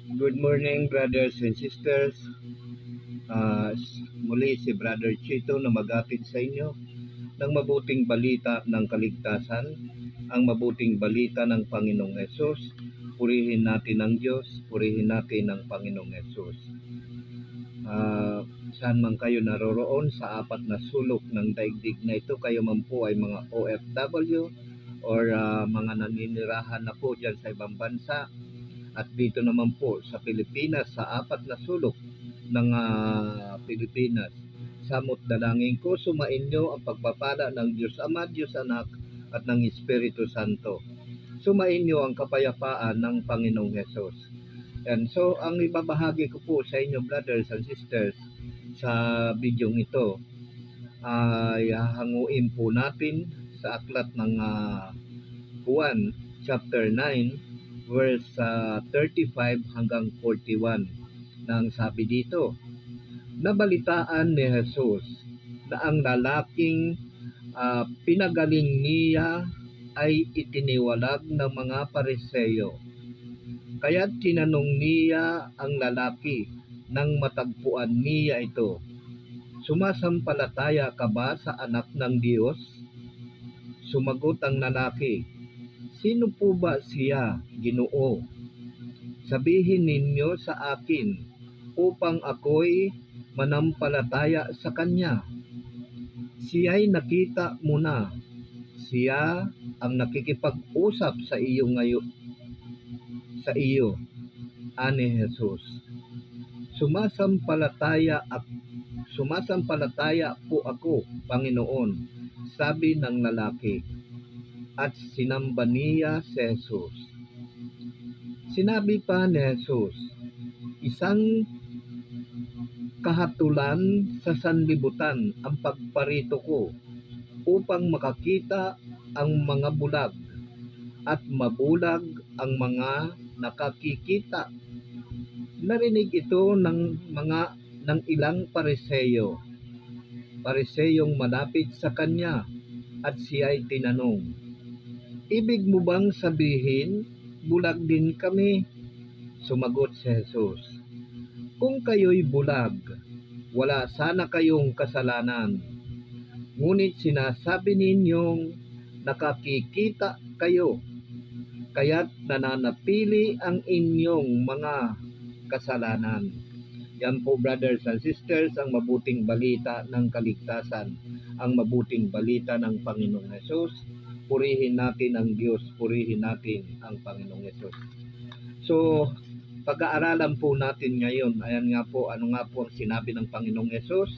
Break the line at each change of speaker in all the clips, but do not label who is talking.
Good morning, brothers and sisters. Muli si Brother Chito na mag-atid sa inyo ng mabuting balita ng kaligtasan, ang mabuting balita ng Panginoong Hesus. Purihin natin ang Diyos, purihin natin ang Panginoong Hesus. Saan man kayo naroroon sa apat na sulok ng daigdig na ito, kayo man po ay mga OFW or mga naninirahan na po dyan sa ibang bansa, at dito naman po sa Pilipinas, sa apat na sulok ng Pilipinas. Samot dalangin ko, sumainyo ang pagpapala ng Diyos Ama, Diyos Anak, at ng Espiritu Santo. Sumainyo ang kapayapaan ng Panginoong Hesus. And so, ang ibabahagi ko po sa inyo, brothers and sisters, sa bidyong ito, ay hahanguin po natin sa aklat ng Juan, chapter 9, verse 35 hanggang 41. Nang sabi dito, nabalitaan ni Jesus na ang lalaking pinagaling niya ay itiniwalag ng mga Pariseo. Kaya't tinanong niya ang lalaki nang matagpuan niya ito, sumasampalataya ka ba sa anak ng Diyos? Sumagot ang lalaki, sino po ba siya, Ginoo? Sabihin ninyo sa akin upang ako'y manampalataya sa kanya. Siya'y nakita mo na. Siya ang nakikipag-usap sa iyo ngayon. Sa iyo, ani Jesus. Sumasampalataya po ako, Panginoon, sabi ng lalaki. At sinamba niya si Jesus. Sinabi pa ni Jesus, isang kahatulan sa sanlibutan ang pagparito ko upang makakita ang mga bulag at mabulag ang mga nakakikita. Narinig ito ng ilang Pariseyong malapit sa kanya, at siya'y tinanong, ibig mo bang sabihin, bulag din kami? Sumagot si Jesus, kung kayo'y bulag, wala sana kayong kasalanan. Ngunit sinasabi ninyong nakakikita kayo, kaya't nananatili ang inyong mga kasalanan. Yan po, brothers and sisters, ang mabuting balita ng kaligtasan, ang mabuting balita ng Panginoong Hesus. Purihin natin ang Diyos, purihin natin ang Panginoong Hesus. So, pag-aaralan po natin ngayon, ayan nga po, ano nga po ang sinabi ng Panginoong Hesus?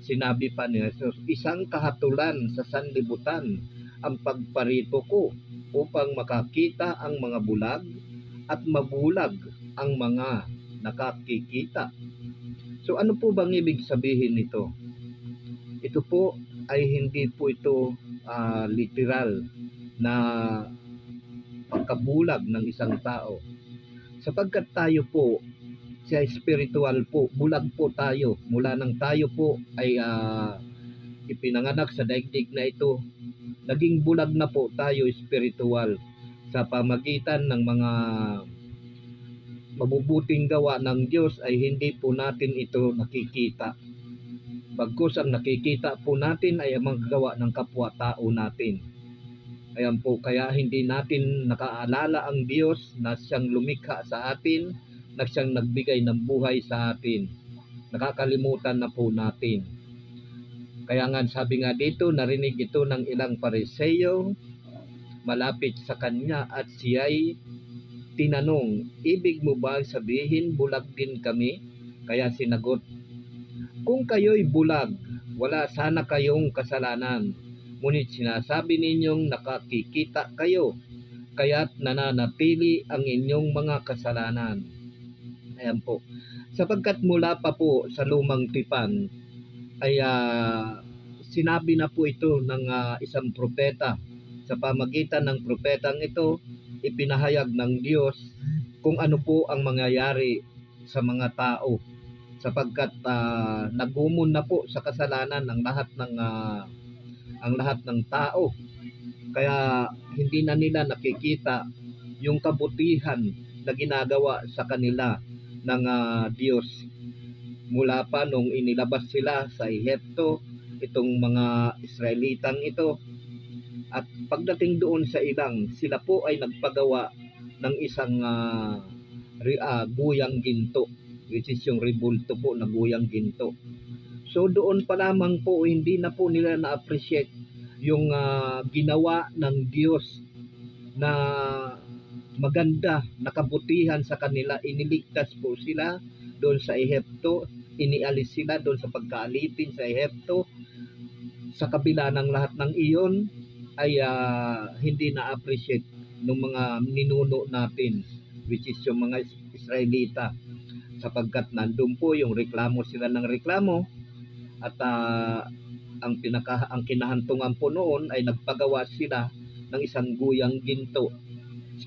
Sinabi pa ni Hesus, isang kahatulan sa sanlibutan ang pagparito ko upang makakita ang mga bulag at mabulag ang mga nakakikita. So ano po bang ibig sabihin nito? Ito po ay hindi po ito literal na pagkabulag ng isang tao. Sapagkat tayo po, sa spiritual po, bulag po tayo. Mula nang tayo po ay ipinanganak sa daigdig na ito, naging bulag na po tayo spiritual sa pamagitan ng mga mabubuting gawa ng Diyos ay hindi po natin ito nakikita. Bagkus ang nakikita po natin ay ang mga gawa ng kapwa-tao natin. Ayan po, kaya hindi natin nakaalala ang Diyos na siyang lumikha sa atin, na siyang nagbigay ng buhay sa atin. Nakakalimutan na po natin. Kaya nga sabi nga dito, narinig ito ng ilang Pariseo malapit sa kanya, at siya'y tinanong, ibig mo ba sabihin bulag din kami? Kaya sinagot, kung kayo'y bulag, wala sana kayong kasalanan. Ngunit sinasabi ninyong nakakikita kayo, kaya't nananatili ang inyong mga kasalanan. Ayan po. Sapagkat mula pa po sa lumang tipan, ay sinabi na po ito ng isang propeta. Sa pamagitan ng propetang ito, ipinahayag ng Diyos kung ano po ang mangyayari sa mga tao. Sapagkat nagumon na po sa kasalanan ang lahat ng tao. Kaya hindi na nila nakikita yung kabutihan na ginagawa sa kanila ng Diyos. Mula pa nung inilabas sila sa Ehipto, itong mga Israelitang ito, at pagdating doon sa ilang, sila po ay nagpagawa ng isang guyang ginto, which is yung rebulto po na guyang ginto. So doon pa lamang po, hindi na po nila na-appreciate yung ginawa ng Diyos na maganda, nakabutihan sa kanila. Iniligtas po sila doon sa Ehipto, inialis sila doon sa pagkaalipin sa Ehipto. Sa kabila ng lahat ng iyon, ay hindi na-appreciate ng mga ninuno natin, which is yung mga Israelita, sapagkat nandun po yung reklamo sila ng reklamo, at ang kinahantungan po noon ay nagpagawa sila ng isang guyang ginto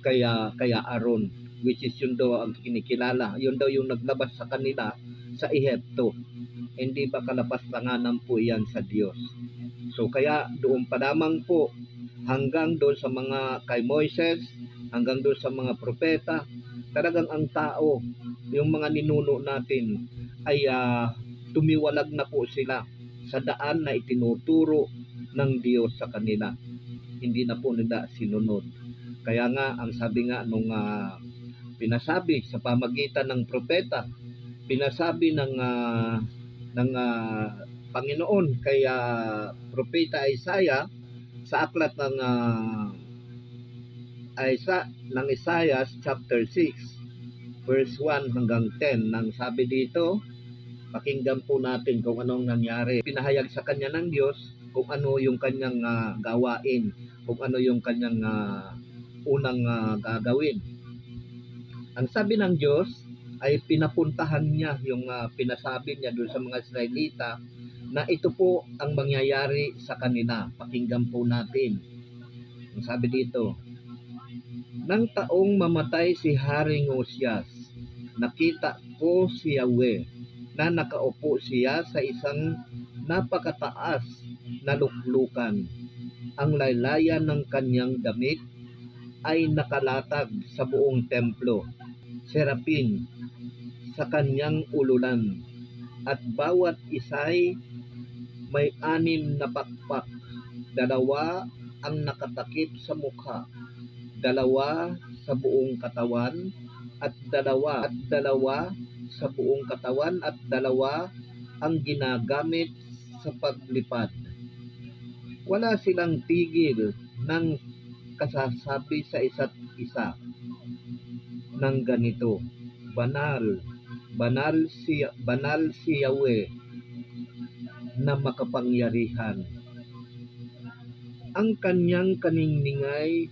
kaya Aaron, which is yun daw ang kinikilala, yun daw yung naglabas sa kanila sa Ehipto. Hindi ba kalapas-langanan po yan sa Diyos? So kaya doon pa lamang po, hanggang doon sa mga kay Moises, hanggang doon sa mga propeta, talagang ang tao, yung mga ninuno natin, ay tumiwalag na po sila sa daan na itinuturo ng Diyos sa kanila. Hindi na po nila sinunod. Kaya nga, ang sabi nga nung pinasabi sa pamagitan ng propeta, pinasabi ng Panginoon kay propeta Isaiah sa aklat ng Isaiah chapter 6 verse 1 hanggang 10, nang sabi dito, pakinggan po natin kung anong nangyari. Pinahayag sa kanya ng Diyos kung ano yung kanyang gawain, kung ano yung kanyang unang gagawin. Ang sabi ng Diyos ay pinapuntahan niya yung pinasabi niya doon sa mga Israelita na ito po ang mangyayari sa kanila. Pakinggan po natin. Ang sabi dito, nang taong mamatay si Haring Uzias, nakita ko si Yahweh na nakaupo siya sa isang napakataas na luklukan. Ang laylayan ng kanyang damit ay nakalatag sa buong templo, serapin sa kanyang ululan, at bawat isa'y may 6 na pakpak. 2 ang nakatakip sa mukha, 2 sa buong katawan, at 2 sa buong katawan, at 2 ang ginagamit sa paglipad. Wala silang tigil ng kasasabi sa isa't isa ng ganito, banal, banal si Yahweh na makapangyarihan. Ang kanyang kaniningay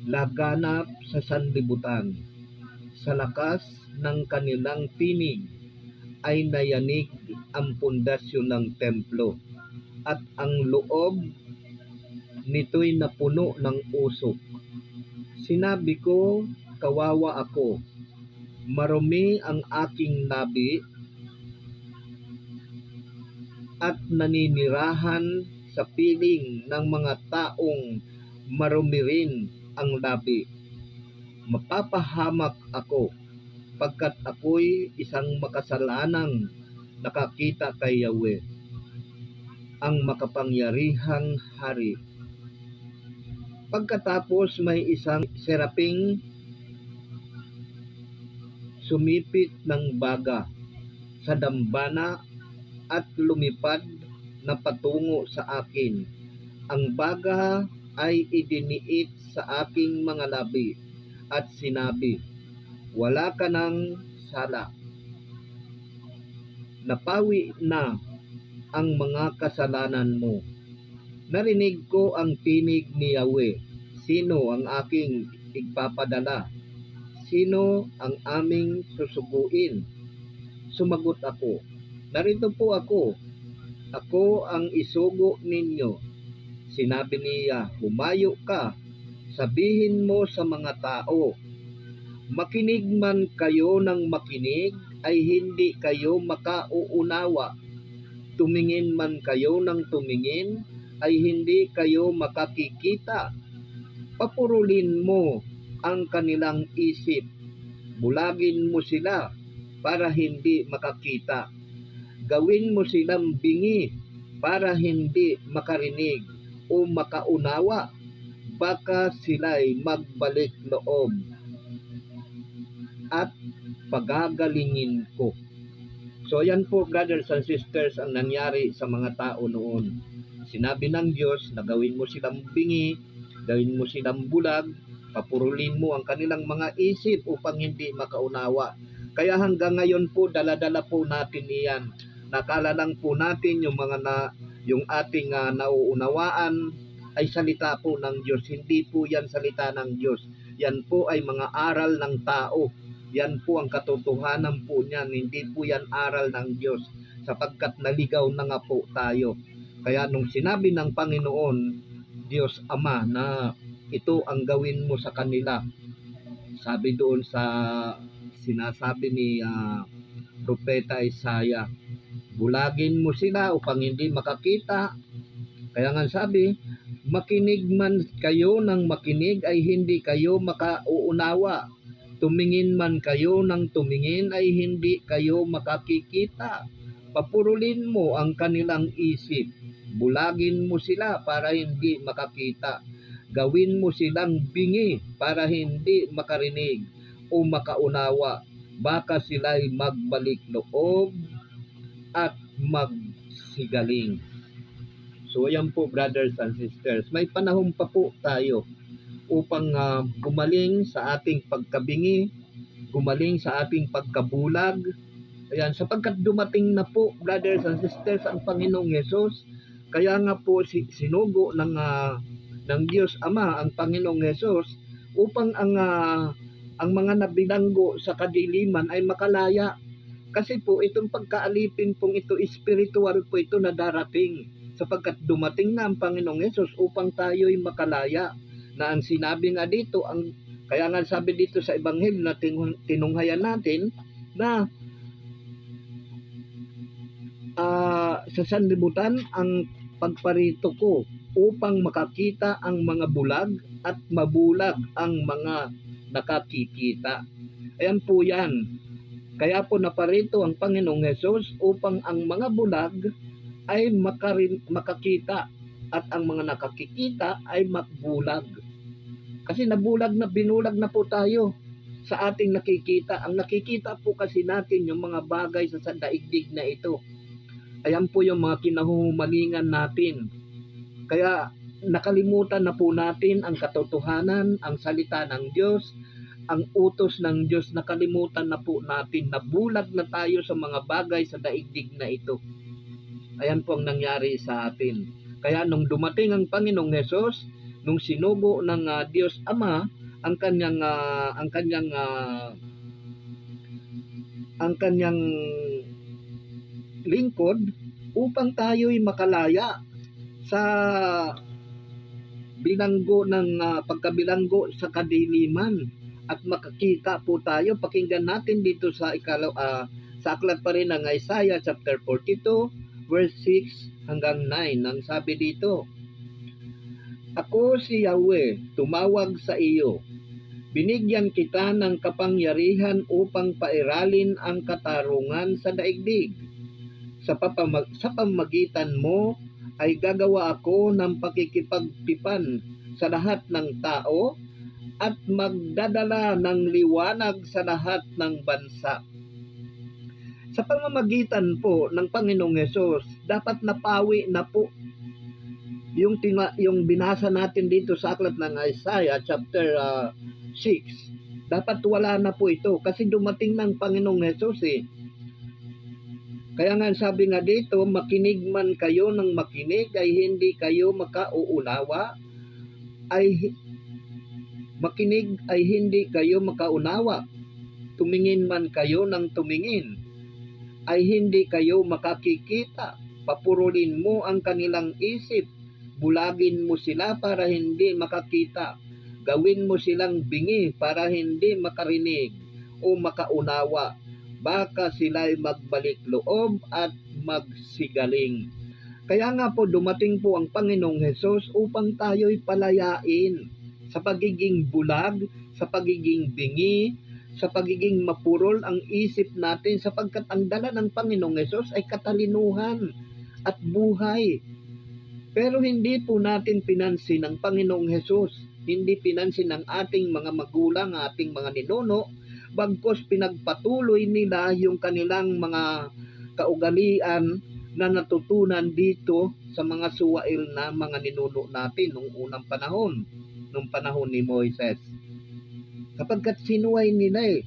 laganap sa sanlibutan. Sa lakas ng kanilang tinig ay nayanig ang pundasyon ng templo, at ang loob nito'y napuno ng usok. Sinabi ko, kawawa ako, marumi ang aking labi, at naninirahan sa piling ng mga taong marumi rin ang labi. Mapapahamak ako, pagkat ako'y isang makasalanang nakakita kay Yahweh, ang makapangyarihang hari. Pagkatapos may isang seraping sumipit ng baga sa dambana at lumipad na patungo sa akin. Ang baga ay idiniit sa aking mga labi at sinabi, wala ka ng sala. Napawi na ang mga kasalanan mo. Narinig ko ang tinig ni Yahweh. Sino ang aking ippapadala? Sino ang aming susuguin? Sumagot ako, narito po ako. Ako ang isugo ninyo. Sinabi niya, humayo ka. Sabihin mo sa mga tao, makinig man kayo ng makinig, ay hindi kayo makauunawa. Tumingin man kayo ng tumingin, ay hindi kayo makakikita. Papurulin mo ang kanilang isip. Bulagin mo sila para hindi makakita. Gawin mo silang bingi para hindi makarinig o makaunawa. Baka sila'y magbalik loob at pagagalingin ko. So yan po, brothers and sisters, ang nangyari sa mga tao noon. Sinabi ng Diyos na gawin mo silang bingi, gawin mo silang bulag, papurulin mo ang kanilang mga isip upang hindi makaunawa. Kaya hanggang ngayon po, dala-dala po natin iyan. Nakala lang po natin yung ating nauunawaan ay salita po ng Diyos. Hindi po yan salita ng Diyos. Yan po ay mga aral ng tao. Yan po ang katotohanan po niyan. Hindi po yan aral ng Diyos, sapagkat naligaw na nga po tayo. Kaya nung sinabi ng Panginoon, Diyos Ama, na ito ang gawin mo sa kanila, sabi doon sa sinasabi ni Propeta Isaiah, bulagin mo sila upang hindi makakita. Kaya nga sabi, makinig man kayo ng makinig ay hindi kayo makauunawa. Tumingin man kayo ng tumingin ay hindi kayo makakikita. Papurulin mo ang kanilang isip. Bulagin mo sila para hindi makakita. Gawin mo silang bingi para hindi makarinig o makaunawa. Baka sila'y magbalik loob at magsigaling. So yan po, brothers and sisters. May panahon pa po tayo upang gumaling sa ating pagkabingi, gumaling sa ating pagkabulag. Ayan, sapagkat dumating na po, brothers and sisters, ang Panginoong Hesus. Kaya nga po sinugo ng Diyos Ama ang Panginoong Hesus upang ang mga nabilanggo sa kadiliman ay makalaya. Kasi po itong pagkaalipin pong ito, spiritual po ito na darating, sapagkat dumating na ang Panginoong Hesus upang tayo'y makalaya. Na ang sinabi nga dito, kaya nga sabi dito sa Ebanghelyo na tinunghayan natin, na sa sanlibutan ang pagparito ko upang makakita ang mga bulag at mabulag ang mga nakakikita. Ayan po yan. Kaya po naparito ang Panginoong Hesus upang ang mga bulag ay makakita at ang mga nakakikita ay magbulag. Kasi nabulag na, binulag na po tayo sa ating nakikita. Ang nakikita po kasi natin yung mga bagay sa daigdig na ito. Ayan po yung mga kinahumalingan natin. Kaya nakalimutan na po natin ang katotohanan, ang salita ng Diyos, ang utos ng Diyos. Nakalimutan na po natin. Nabulag na tayo sa mga bagay sa daigdig na ito. Ayan po ang nangyari sa atin. Kaya nung dumating ang Panginoong Hesus, nung sinugo ng Diyos Ama ang kanyang lingkod upang tayo'y makalaya sa bilanggo ng pagkabilanggo sa kadiliman at makakita po tayo. Pakinggan natin dito sa sa aklat pa rin ng Isaiah chapter 42 verse 6 hanggang 9. Ang sabi dito, ako si Yahweh, tumawag sa iyo. Binigyan kita ng kapangyarihan upang pairalin ang katarungan sa daigdig. Sa pamamagitan mo ay gagawa ako ng pakikipagtipan sa lahat ng tao at magdadala ng liwanag sa lahat ng bansa. Sa pamamagitan po ng Panginoong Hesus, dapat napawi na po yung binasa natin dito sa aklat ng Isaiah chapter 6. Dapat wala na po ito kasi dumating ng Panginoong Hesus eh. Kaya nga sabi nga dito, makinig man kayo ng makinig ay hindi kayo makauunawa, makinig ay hindi kayo makaunawa. Tumingin man kayo ng tumingin ay hindi kayo makakikita. Papurulin mo ang kanilang isip. Bulagin mo sila para hindi makakita. Gawin mo silang bingi para hindi makarinig o makaunawa. Baka sila'y magbalik loob at magsigaling. Kaya nga po dumating po ang Panginoong Hesus upang tayo'y palayain sa pagiging bulag, sa pagiging bingi, sa pagiging mapurol ang isip natin sapagkat ang dala ng Panginoong Hesus ay katalinuhan at buhay. Pero hindi po natin pinansin ang Panginoong Hesus. Hindi pinansin ng ating mga magulang, ating mga ninuno, bagkus pinagpatuloy nila yung kanilang mga kaugalian na natutunan dito sa mga suwail na mga ninuno natin nung unang panahon, nung panahon ni Moises. Sapagkat sinuway nila eh.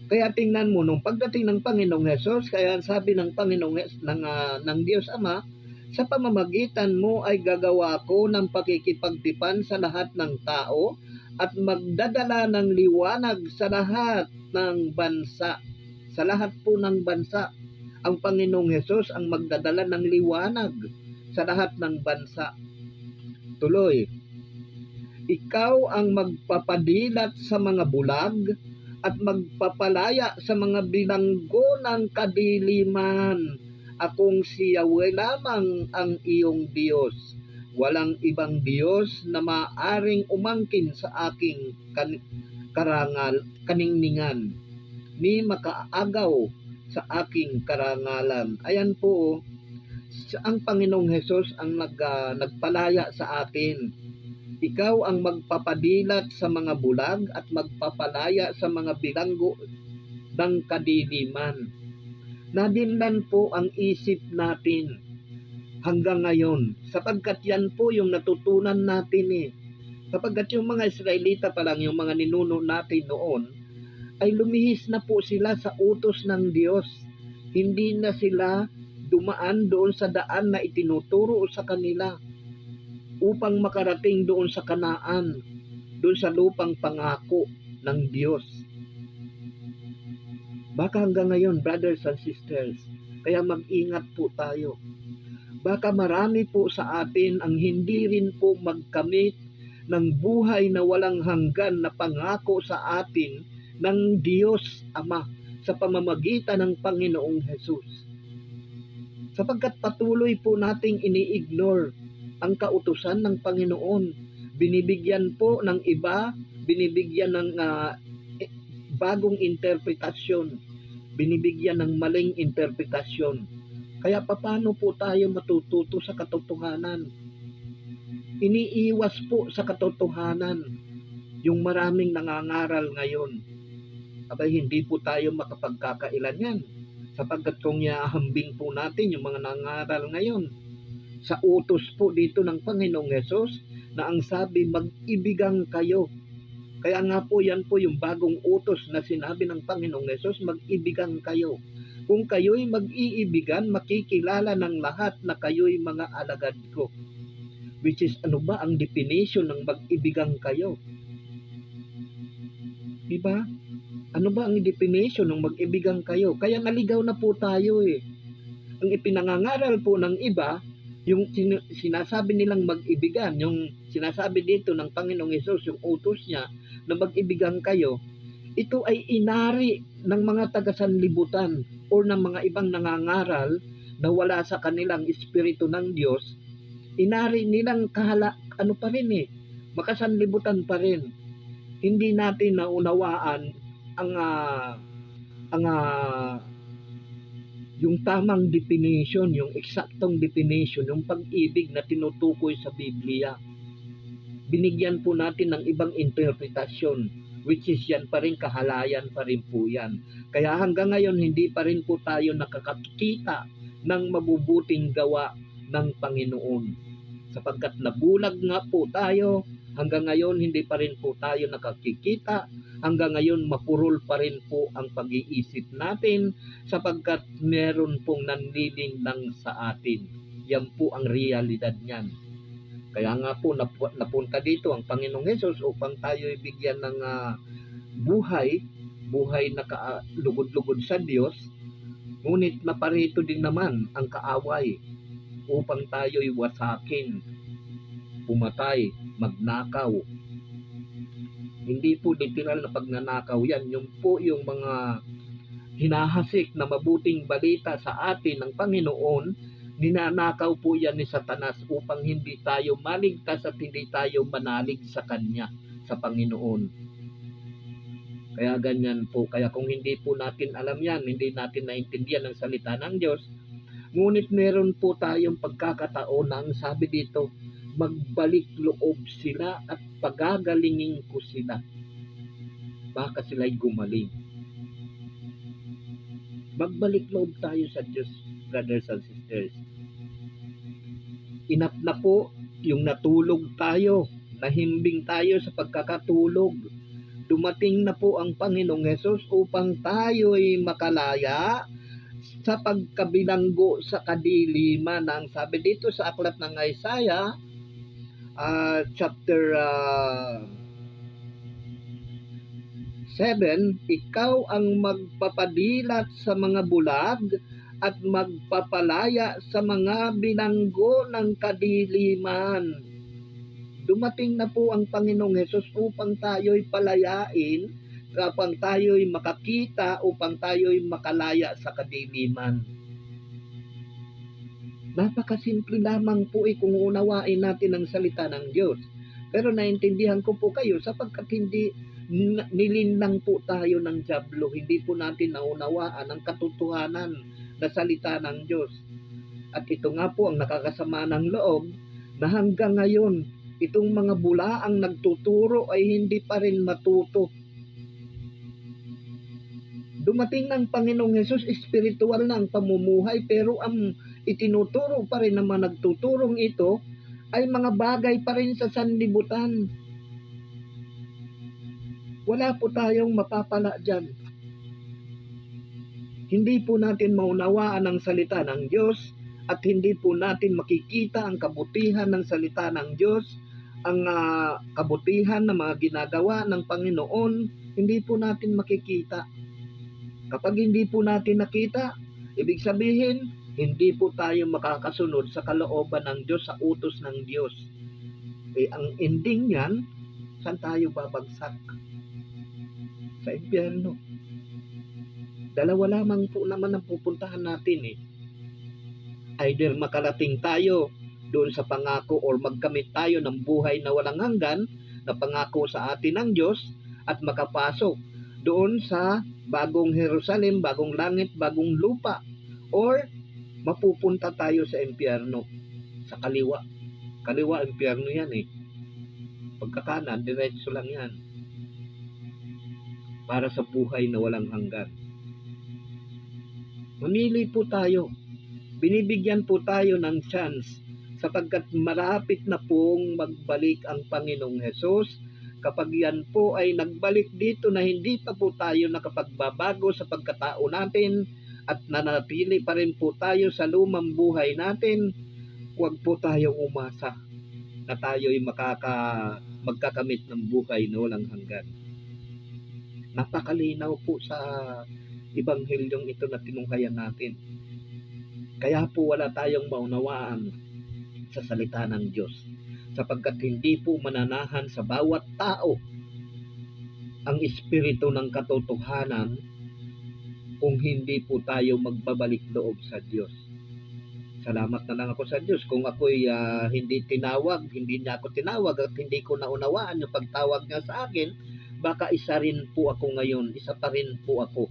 Kaya tingnan mo, nung pagdating ng Panginoong Hesus, kaya sabi ng Panginoong ng Diyos Ama, sa pamamagitan mo ay gagawa ko ng pakikipagtipan sa lahat ng tao at magdadala ng liwanag sa lahat ng bansa. Sa lahat po ng bansa, ang Panginoong Hesus ang magdadala ng liwanag sa lahat ng bansa. Tuloy, ikaw ang magpapadilat sa mga bulag at magpapalaya sa mga bilanggo ng kadiliman. Akong si Yahweh lamang ang iyong Diyos. Walang ibang Diyos na maaring umangkin sa aking kaningningan, ni makaagaw sa aking karangalan. Ayan po, ang Panginoong Hesus ang nagpalaya sa atin. Ikaw ang magpapadilat sa mga bulag at magpapalaya sa mga bilanggo ng kadiliman. Nadinlan po ang isip natin hanggang ngayon, sapagkat yan po yung natutunan natin eh. Sapagkat yung mga Israelita pa lang, yung mga ninuno natin noon, ay lumihis na po sila sa utos ng Diyos. Hindi na sila dumaan doon sa daan na itinuturo sa kanila upang makarating doon sa Kanaan, doon sa lupang pangako ng Diyos. Baka hanggang ngayon, brothers and sisters, kaya mag-ingat po tayo. Baka marami po sa atin ang hindi rin po magkamit ng buhay na walang hanggan na pangako sa atin ng Diyos Ama sa pamamagitan ng Panginoong Hesus. Sapagkat patuloy po nating ini-ignore ang kautusan ng Panginoon. Binibigyan po ng iba, binibigyan ng bagong interpretasyon, binibigyan ng maling interpretasyon. Kaya paano po tayo matututo sa katotohanan? Iniiwas po sa katotohanan yung maraming nangangaral ngayon. Abay, hindi po tayo makapagkakailan yan. Sapagkat kung iahambing po natin yung mga nangangaral ngayon, sa utos po dito ng Panginoong Hesus na ang sabi, mag-ibigang kayo. Kaya nga po yan po yung bagong utos na sinabi ng Panginoong Hesus, mag-ibigang kayo. Kung kayo'y mag-iibigan, makikilala ng lahat na kayo'y mga alagad ko. Which is, ano ba ang definition ng mag-ibigang kayo? Diba? Ano ba ang definition ng mag-ibigang kayo? Kaya naligaw na po tayo eh. Ang ipinangangaral po ng iba, yung sinasabi nilang mag-ibigan, yung sinasabi dito ng Panginoong Hesus, yung utos niya na mag-ibigan kayo, ito ay inari ng mga taga-sanlibutan o ng mga ibang nangangaral na wala sa kanilang espiritu ng Diyos. Inari nilang ano pa rin eh, makasanlibutan pa rin. Hindi natin naunawaan yung tamang definition, yung eksaktong definition, yung pag-ibig na tinutukoy sa Biblia. Binigyan po natin ng ibang interpretasyon, which is yan pa rin, kahalayan pa rin po yan. Kaya hanggang ngayon, hindi pa rin po tayo nakakakita ng mabubuting gawa ng Panginoon. Sapagkat nabulag nga po tayo, hanggang ngayon hindi pa rin po tayo nakakikita, hanggang ngayon mapurol pa rin po ang pag-iisip natin sapagkat meron pong nanlilinlang sa atin. Yan po ang realidad niyan. Kaya nga po napunta dito ang Panginoong Hesus upang tayo ibigyan ng buhay na lugod-lugod sa Diyos, ngunit naparito din naman ang kaaway upang tayo'y wasakin, pumatay, magnakaw. Hindi po literal na pagnanakaw yan. Yung po yung mga hinahasik na mabuting balita sa atin ng Panginoon, ninanakaw po yan ni Satanas upang hindi tayo maligtas at hindi tayo manalig sa Kanya, sa Panginoon. Kaya ganyan po. Kaya kung hindi po natin alam yan, hindi natin naintindihan ang salita ng Diyos, ngunit meron po tayong pagkakataon na ang sabi dito, magbalik loob sila at pagagalingin ko sila. Baka sila'y gumaling. Magbalik loob tayo sa Diyos, brothers and sisters. Enough na po yung natulog tayo, nahimbing tayo sa pagkakatulog. Dumating na po ang Panginoong Hesus upang tayo'y makalaya sa pagkabilanggo sa kadiliman. Ang sabi dito sa aklat ng Isaiah, chapter 7, ikaw ang magpapadilat sa mga bulag at magpapalaya sa mga bilanggo ng kadiliman. Dumating na po ang Panginoong Hesus upang tayo'y palayain, upang tayo'y makakita, upang tayo'y makalaya sa kadiliman. Napakasimple lamang po kung unawain natin ang salita ng Diyos. Pero naintindihan ko po kayo sapagkat hindi nilinlang po tayo ng dyablo, hindi po natin naunawaan ang katotohanan na salita ng Diyos. At ito nga po ang nakakasama ng loob na hanggang ngayon, itong mga bulaang nagtuturo ay hindi pa rin matuto. Dumating ng Panginoong Hesus, espiritual na ang pamumuhay, pero ang itinuturo pa rin ng mga nagtuturong ito ay mga bagay pa rin sa sanlibutan. Wala po tayong mapapala dyan. Hindi po natin maunawaan ang salita ng Diyos at hindi po natin makikita ang kabutihan ng salita ng Diyos, ang kabutihan ng mga ginagawa ng Panginoon, hindi po natin makikita. Kapag hindi po natin nakita, ibig sabihin, hindi po tayo makakasunod sa kalooban ng Diyos, sa utos ng Diyos. Ang ending niyan, saan tayo babagsak? Sa impyerno. Dalawa lamang po naman ang pupuntahan natin Either makarating tayo doon sa pangako or magkamit tayo ng buhay na walang hanggan na pangako sa atin ng Diyos at makapasok doon sa bagong Jerusalem, bagong langit, bagong lupa, or mapupunta tayo sa impyerno, sa kaliwa. Kaliwa, impyerno yan Pagkakanan, diretso lang yan. Para sa buhay na walang hanggan. Mamili po tayo. Binibigyan po tayo ng chance sapagkat malapit na pong magbalik ang Panginoong Hesus. Kapag yan po ay nagbalik dito na hindi pa po tayo nakapagbabago sa pagkatao natin at nanatili pa rin po tayo sa lumang buhay natin, huwag po tayong umasa na tayo'y magkakamit ng buhay na walang hanggan. Napakalinaw po sa Ebanghelyong ito na tinunghayan natin. Kaya po wala tayong maunawaan sa salita ng Diyos sapagkat hindi po mananahan sa bawat tao ang espiritu ng katotohanan kung hindi po tayo magbabalik loob sa Diyos. Salamat na lang ako sa Diyos kung ako'y hindi niya ako tinawag at hindi ko naunawaan yung pagtawag niya sa akin, baka isa pa rin po ako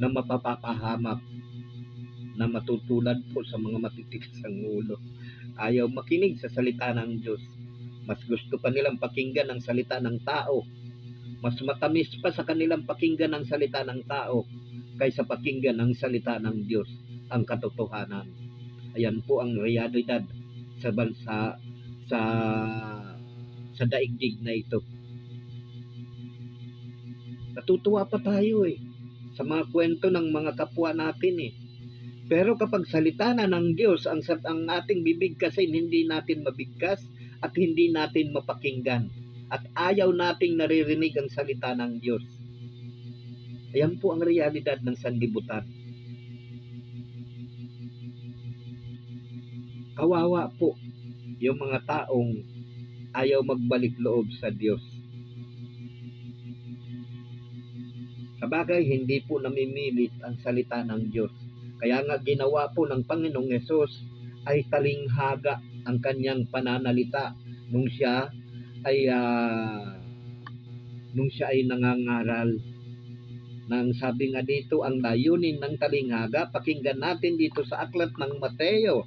na mapapahamak, na matutulad po sa mga matitigas ang ulo. Ayaw makinig sa salita ng Diyos. Mas gusto pa nilang pakinggan ang salita ng tao. Mas matamis pa sa kanilang pakinggan ang salita ng tao kaysa pakinggan ang salita ng Diyos, ang katotohanan. Ayan po ang realidad sa bansa, sa daigdig na ito. Natutuwa pa tayo sa mga kwento ng mga kapwa natin Pero kapag salita na ng Diyos, ang ating bibigkasin, hindi natin mabigkas at hindi natin mapakinggan. At ayaw nating naririnig ang salita ng Diyos. Ayan po ang realidad ng sanlibutan. Kawawa po yung mga taong ayaw magbalik loob sa Diyos. Sabagay, hindi po namimilit ang salita ng Diyos. Kaya nga ginawa po ng Panginoong Hesus ay talinghaga ang kanyang pananalita nung siya ay nung siya ay nangangaral. Nang sabi nga dito, ang layunin ng talinghaga, pakinggan natin dito sa aklat ng Mateo,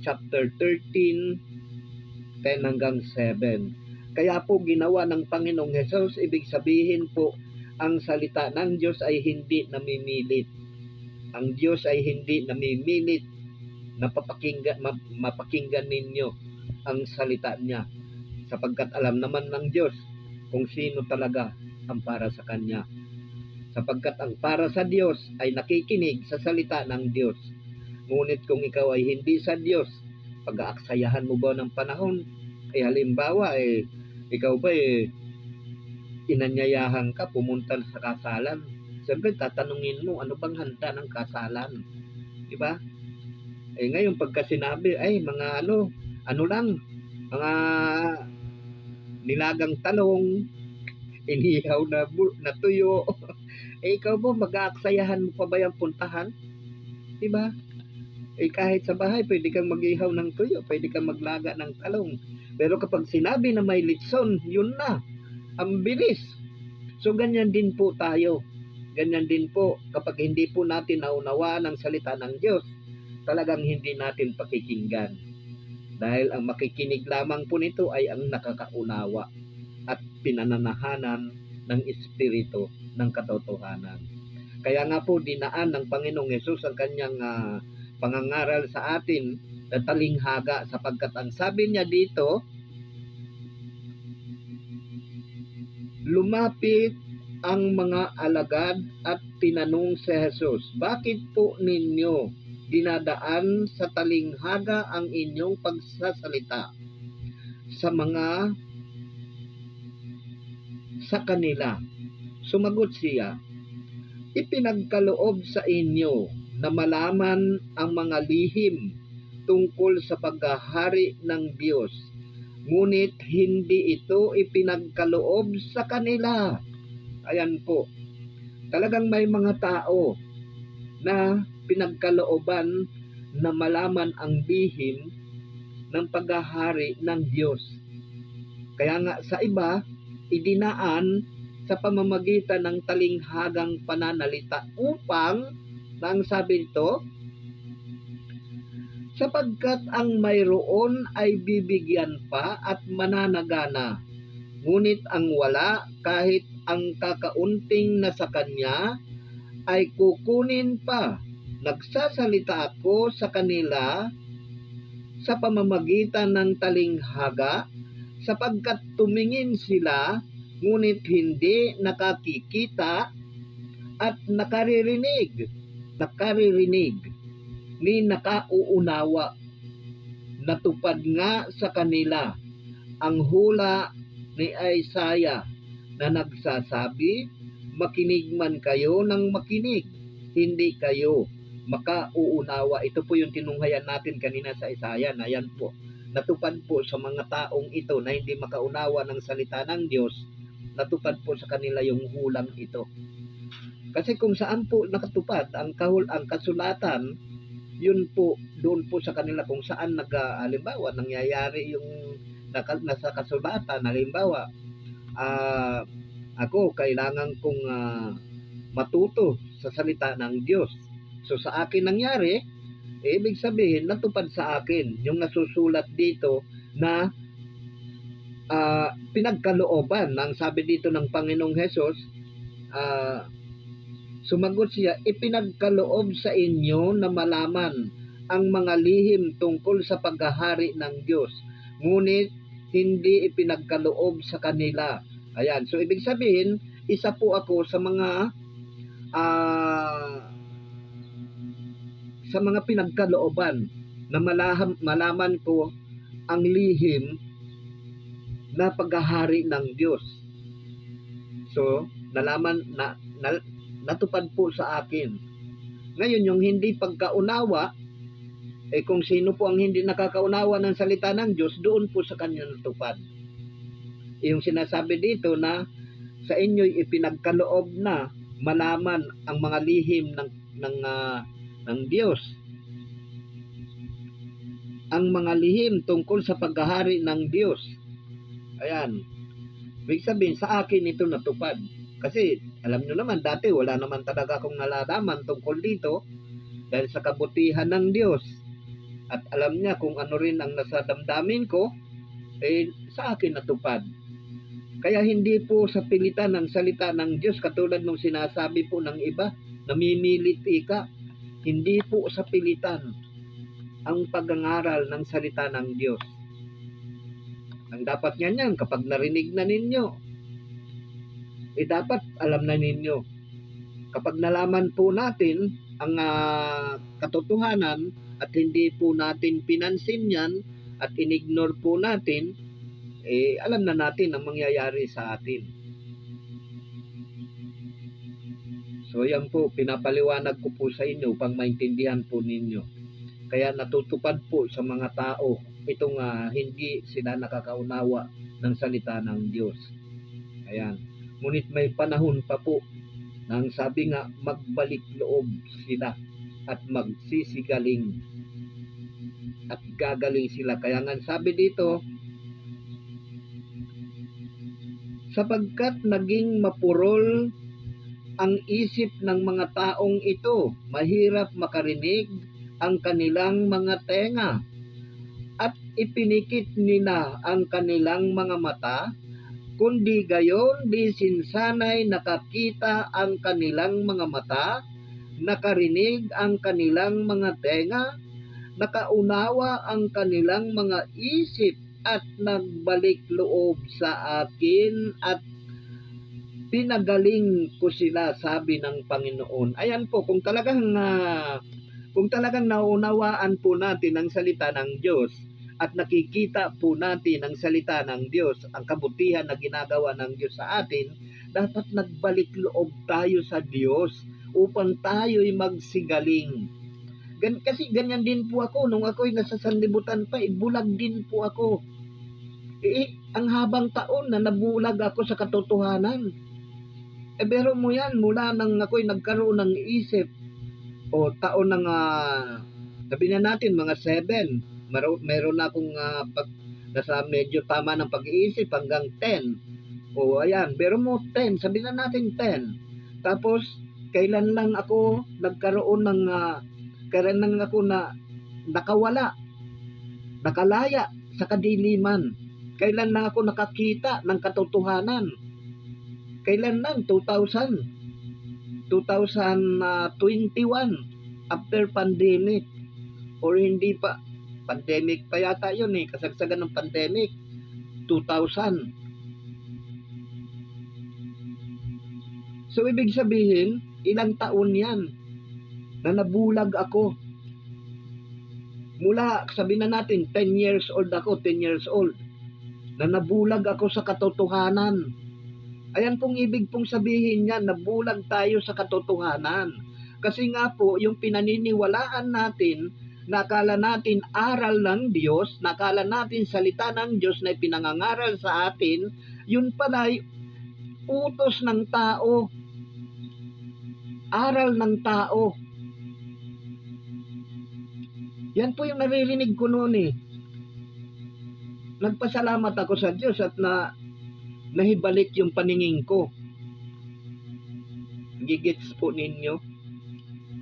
chapter 13, 10 hanggang 7. Kaya po ginawa ng Panginoong Hesus, ibig sabihin po, ang salita ng Diyos ay hindi namimilit. Ang Diyos ay hindi namimilit na mapakinggan ninyo ang salita niya, sapagkat alam naman ng Diyos kung sino talaga ang para sa Kanya. Sapagkat ang para sa Diyos ay nakikinig sa salita ng Diyos. Ngunit kung ikaw ay hindi sa Diyos, pag-aaksayahan mo ba ng panahon? Halimbawa, ikaw ba inanyayahan ka pumunta sa kasalan? Siyempre, tatanungin mo, ano bang handa ng kasalan? Diba? Ngayon, pagka sinabi, mga ano lang, mga nilagang talong, inihaw na tuyo, ikaw ba, mag-aaksayahan mo pa ba yung puntahan? Diba? Kahit sa bahay, pwede kang mag-ihaw ng tuyo, pwede kang maglaga ng talong. Pero kapag sinabi na may litson, yun na, ang bilis. So, ganyan din po tayo. Ganyan din po, kapag hindi po natin naunawaan ang salita ng Diyos, talagang hindi natin pakikinggan. Dahil ang makikinig lamang po nito ay ang nakakaunawa at pinananahanan ng Espiritu ng katotohanan. Kaya nga po dinaan ng Panginoong Hesus ang kanyang pangangaral sa atin na talinghaga, sapagkat ang sabi niya dito, lumapit ang mga alagad at tinanong si Hesus, bakit po ninyo dinadaan sa talinghaga ang inyong pagsasalita sa kanila? Sumagot siya, ipinagkaloob sa inyo na malaman ang mga lihim tungkol sa paghahari ng Diyos, ngunit hindi ito ipinagkaloob sa kanila. Ayan po, talagang may mga tao na pinagkalooban na malaman ang lihim ng paghahari ng Diyos. Kaya nga sa iba, idinaan sa pamamagitan ng talinghagang pananalita upang, nang sabi ito, sapagkat ang mayroon ay bibigyan pa at mananagana, ngunit ang wala, kahit ang kakaunting na sa kanya, ay kukunin pa. Nagsasalita ako sa kanila sa pamamagitan ng talinghaga, sapagkat tumingin sila, ngunit hindi nakakikita, at nakaririnig, ni nakauunawa. Natupad nga sa kanila ang hula ni Isaiah na nagsasabi, makinig man kayo ng makinig, hindi kayo makauunawa. Ito po yung tinunghayan natin kanina sa Isaiah, na yan po, natupad po sa mga taong ito na hindi makaunawa ng salita ng Diyos, natupad po sa kanila yung hulang ito. Kasi kung saan po nakatupad ang kasulatan, yun po, doon po sa kanila kung saan halimbawa, nangyayari yung nasa kasulatan. Halimbawa, ako, kailangan kong matuto sa salita ng Diyos. So sa akin nangyari, ibig sabihin, natupad sa akin yung nasusulat dito na pinagkalooban. Ang sabi dito ng Panginoong Hesus, sumagot siya, ipinagkaloob sa inyo na malaman ang mga lihim tungkol sa paghahari ng Diyos, ngunit hindi ipinagkaloob sa kanila. Ayan, so ibig sabihin, isa po ako sa mga pinagkalooban na malaman ko ang lihim na paghahari ng Diyos. So, natupad po sa akin. Ngayon, yung hindi pagkaunawa, kung sino po ang hindi nakakaunawa ng salita ng Diyos, doon po sa kanya natupad. Yung sinasabi dito na sa inyo'y ipinagkaloob na malaman ang mga lihim ng Diyos. Ang mga lihim tungkol sa paghahari ng Diyos. Ayan. Ibig sabihin, sa akin ito natupad. Kasi, alam nyo naman, dati wala naman talaga akong nalalaman tungkol dito dahil sa kabutihan ng Diyos. At alam niya kung ano rin ang nasa damdamin ko, sa akin natupad. Kaya hindi po sa pilitan ng salita ng Diyos, katulad ng sinasabi po ng iba, namimilit ka. Hindi po sa pilitan ang pag-aaral ng salita ng Diyos. Ang dapat niyan kapag narinig na ninyo, dapat alam na ninyo. Kapag nalaman po natin ang katotohanan at hindi po natin pinansin yan at inignore po natin, alam na natin ang mangyayari sa atin. So yan po, pinapaliwanag ko po sa inyo upang maintindihan po ninyo. Kaya natutupad po sa mga tao itong hindi sila nakakaunawa ng salita ng Diyos. Ayan. Ngunit may panahon pa po nang sabi nga magbalik loob sila at magsisigaling at gagaling sila. Kaya nga sabi dito, sapagkat naging mapurol ang isip ng mga taong ito, mahirap makarinig ang kanilang mga tenga, at ipinikit nila ang kanilang mga mata, kundi gayon di sinsanay nakakita ang kanilang mga mata, nakarinig ang kanilang mga tenga, nakaunawa ang kanilang mga isip, at nagbalik loob sa akin at pinagaling ko sila, sabi ng Panginoon. Ayan po, kung talagang naunawaan po natin ang salita ng Diyos at nakikita po natin ang salita ng Diyos, ang kabutihan na ginagawa ng Diyos sa atin, dapat nagbalik loob tayo sa Diyos upang tayo'y magsigaling. Kasi ganyan din po ako, nung ako'y nasa sanlibutan pa, bulag din po ako. Ang habang taon na nabulag ako sa katotohanan. Pero mo yan, mula nang ako'y nagkaroon ng isip, o taon ng, sabi na natin, mga 7, meron na akong nasa medyo tama ng pag-iisip hanggang 10. O ayan, pero mo 10, sabi na natin 10. Tapos, kailan lang ako nagkaroon ng, kailan lang ako na nakawala, nakalaya sa kadiliman. Kailan lang ako nakakita ng katotohanan. Kailan lang? 2021, after pandemic. Or hindi pa, pandemic pa yata yun kasagsagan ng pandemic, 2000. So ibig sabihin, ilang taon yan na nabulag ako. Mula, sabihin na natin, 10 years old ako, 10 years old, na nabulag ako sa katotohanan. Ayan pong ibig pong sabihin niya, nabulag tayo sa katotohanan. Kasi nga po, yung pinaniniwalaan natin, nakala natin aral ng Diyos, nakala natin salita ng Diyos na pinangangaral sa atin, yun pala utos ng tao, aral ng tao. Yan po yung naririnig ko noon Nagpasalamat ako sa Diyos at nahibalik yung paningin ko. Gigits po ninyo.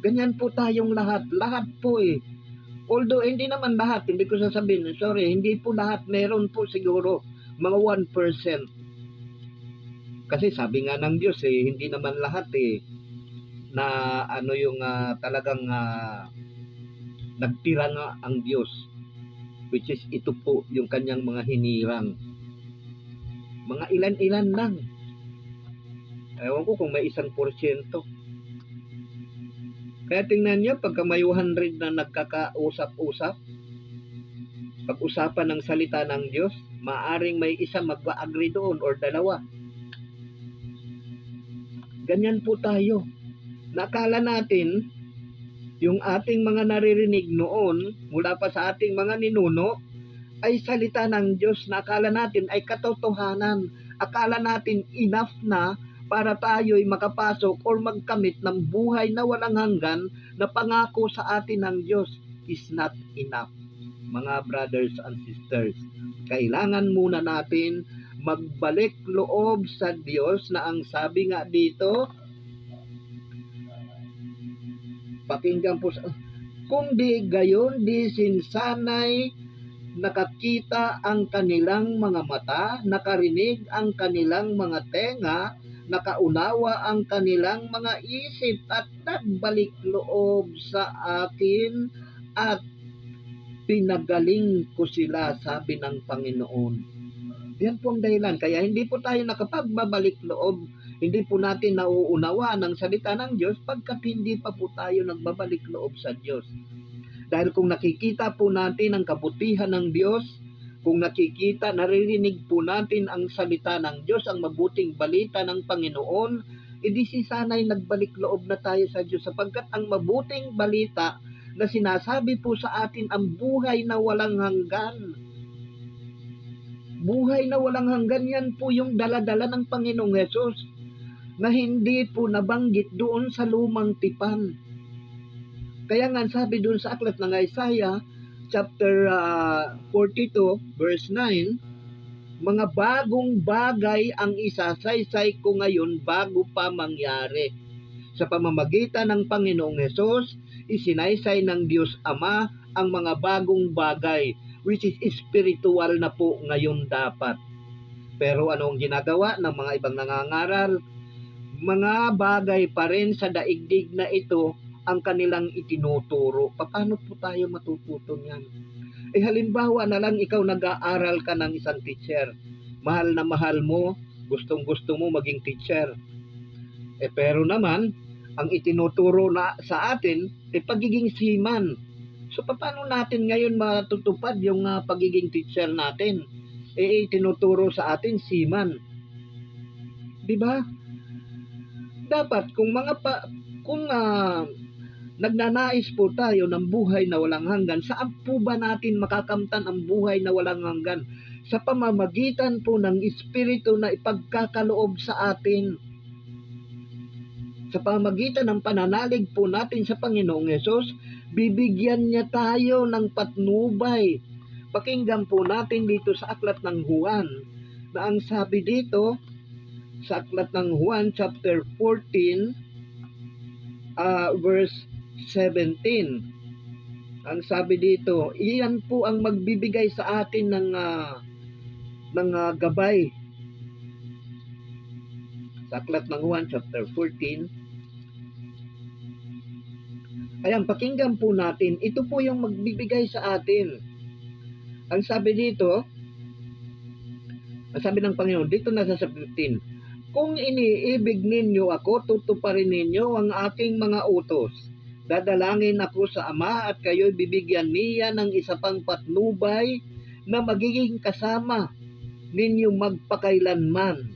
Ganyan po tayong lahat. Lahat po Although hindi naman lahat, hindi ko sasabihin, sorry, hindi po lahat, meron po siguro mga 1%. Kasi sabi nga ng Diyos hindi naman lahat na yung talagang nagtira nga ang Diyos, which is ito po yung kanyang mga hinirang. Mga ilan-ilan lang. Ewan ko kung may 1%. Kaya tingnan nyo, pagka may 100 na nagkakausap-usap, pag-usapan ng salita ng Diyos, maaring may isa mag-agree doon or dalawa. Ganyan po tayo. Nakala natin, yung ating mga naririnig noon, mula pa sa ating mga ninuno, ay salita ng Diyos na akala natin ay katotohanan. Akala natin enough na para tayo'y makapasok or magkamit ng buhay na walang hanggan na pangako sa atin ng Diyos. Is not enough. Mga brothers and sisters, kailangan muna natin magbalik loob sa Diyos na ang sabi nga dito, pakinggan po kung di gayon di sinsanay nakakita ang kanilang mga mata, nakarinig ang kanilang mga tenga, nakaunawa ang kanilang mga isip at nagbalik loob sa akin at pinagaling ko sila, sabi ng Panginoon. Yan po ang dahilan. Kaya hindi po tayo nakapagbabalik loob, hindi po natin nauunawa ng salita ng Diyos pagkat hindi pa po tayo nagbabalik loob sa Diyos. Dahil kung nakikita po natin ang kabutihan ng Diyos, kung nakikita, naririnig po natin ang salita ng Diyos, ang mabuting balita ng Panginoon, edi si sana'y nagbalik loob na tayo sa Diyos sapagkat ang mabuting balita na sinasabi po sa atin ang buhay na walang hanggan. Buhay na walang hanggan, yan po yung daladala ng Panginoong Hesus na hindi po nabanggit doon sa lumang tipan. Kaya nga sabi doon sa aklat ng Isaiah, chapter 42, verse 9, mga bagong bagay ang isasaysay ko ngayon bago pa mangyari. Sa pamamagitan ng Panginoong Hesus, isinaysay ng Diyos Ama ang mga bagong bagay, which is spiritual na po ngayon dapat. Pero ano ang ginagawa ng mga ibang nangangaral? Mga bagay pa rin sa daigdig na ito ang kanilang itinuturo. Paano po tayo matututo niyan? Halimbawa na lang ikaw nag-aaral ka ng isang teacher. Mahal na mahal mo, gustong-gusto mo maging teacher. Pero naman, ang itinuturo na sa atin pagiging seaman. So paano natin ngayon matutupad yung pagiging teacher natin? Itinuturo sa atin seaman. 'Di ba? Dapat kung nagnanais po tayo ng buhay na walang hanggan, saan po ba natin makakamtan ang buhay na walang hanggan? Sa pamamagitan po ng Espiritu na ipagkakaloob sa atin. Sa pamamagitan ng pananalig po natin sa Panginoong Hesus, bibigyan niya tayo ng patnubay. Pakinggan po natin dito sa aklat ng Juan, na ang sabi dito, sa aklat ng Juan chapter 14, verse 17. Ang sabi dito, iyan po ang magbibigay sa atin ng gabay. Sa aklat ng Juan chapter 14. Ayan, pakinggan po natin. Ito po yung magbibigay sa atin. Ang sabi dito, ang sabi ng Panginoon, dito na sa 15, kung iniibig ninyo ako, tutuparin ninyo ang aking mga utos. Dadalangin ako sa Ama at kayo'y bibigyan niya ng isa pang patnubay na magiging kasama ninyo magpakailanman.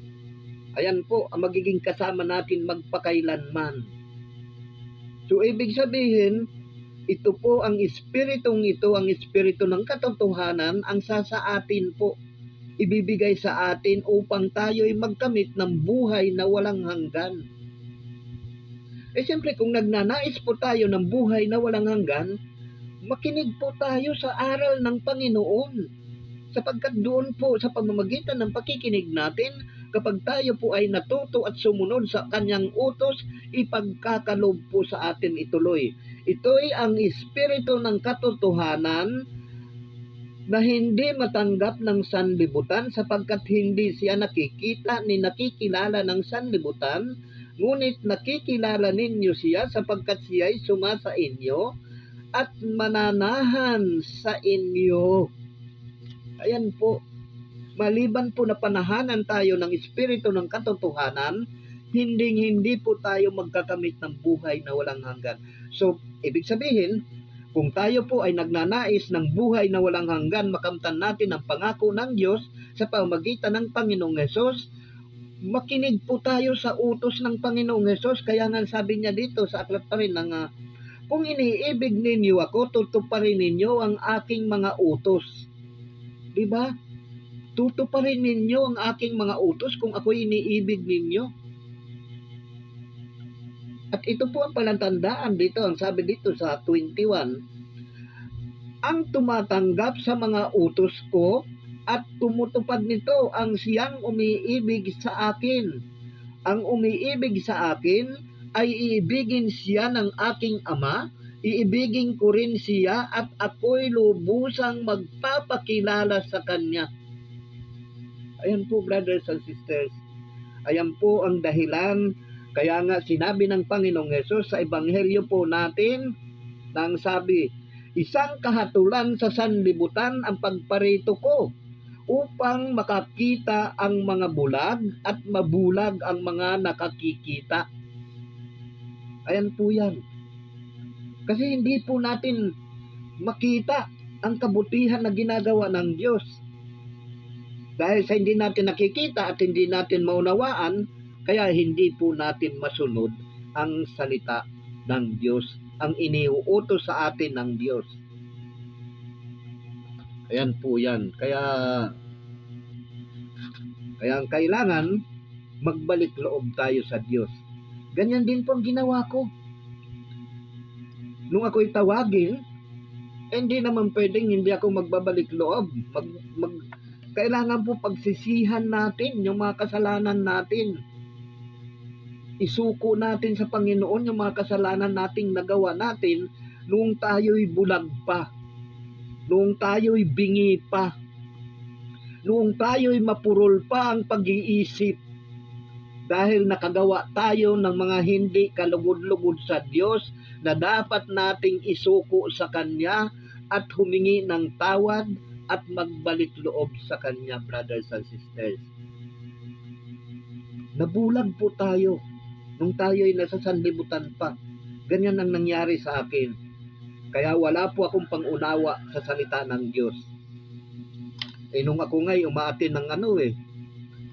Ayan po, ang magiging kasama natin magpakailanman. So, ibig sabihin, ito po ang espiritong ito, ang espiritu ng katotohanan, ang sa atin po ibibigay sa atin upang tayo'y magkamit ng buhay na walang hanggan. Siyempre, kung nagnanais po tayo ng buhay na walang hanggan, makinig po tayo sa aral ng Panginoon. Sapagkat doon po sa pamamagitan ng pakikinig natin, kapag tayo po ay natuto at sumunod sa kanyang utos, ipagkakalob po sa atin ituloy. Ito'y ang espiritu ng katotohanan na hindi matanggap ng sanlibutan sapagkat hindi siya nakikita ni nakikilala ng sanlibutan, ngunit nakikilala ninyo siya sapagkat siya'y sumasa inyo at mananahan sa inyo. Ayan po, maliban po na panahanan tayo ng espiritu ng katotohanan, hindi po tayo magkakamit ng buhay na walang hanggan. So, ibig sabihin, kung tayo po ay nagnanais ng buhay na walang hanggan, makamtan natin ang pangako ng Diyos sa pamamagitan ng Panginoong Hesus, makinig po tayo sa utos ng Panginoong Hesus. Kaya nga sabi niya dito sa aklat pa rin ng kung iniibig ninyo ako, tutuparin ninyo ang aking mga utos. Diba? Tutuparin ninyo ang aking mga utos kung ako'y iniibig ninyo. At ito po ang palatandaan dito, ang sabi dito sa 21, ang tumatanggap sa mga utos ko at tumutupad nito ang siyang umiibig sa akin. Ang umiibig sa akin ay iibigin siya ng aking Ama, iibigin ko rin siya at ako'y lubusang magpapakilala sa kanya. Ayan po, brothers and sisters. Ayan po ang dahilan. Kaya nga sinabi ng Panginoong Hesus sa Ebanghelyo po natin, nang sabi, isang kahatulan sa sanlibutan ang pagparito ko upang makakita ang mga bulag at mabulag ang mga nakakikita. Ayan po yan. Kasi hindi po natin makita ang kabutihan na ginagawa ng Diyos. Dahil sa hindi natin nakikita at hindi natin maunawaan, kaya hindi po natin masunod ang salita ng Diyos, ang iniuutos sa atin ng Diyos. Ayan po yan. Kaya ang kailangan, magbalik loob tayo sa Diyos. Ganyan din po ang ginawa ko. Nung ako'y tawagin, hindi naman pwedeng hindi ako magbabalik loob. Kailangan po pagsisihan natin yung mga kasalanan natin. Isuko natin sa Panginoon yung mga kasalanan nating nagawa natin noong tayo'y bulag pa, noong tayo'y bingi pa, noong tayo'y mapurol pa ang pag-iisip, dahil nakagawa tayo ng mga hindi kalugod-lugod sa Diyos na dapat nating isuko sa Kanya at humingi ng tawad at magbalik loob sa Kanya, brothers and sisters. Nabulag po tayo nung tayo'y nasa sanlibutan pa. Ganyan ang nangyari sa akin. Kaya wala po akong pangunawa sa salita ng Diyos. Nung ako nga'y umaatin ng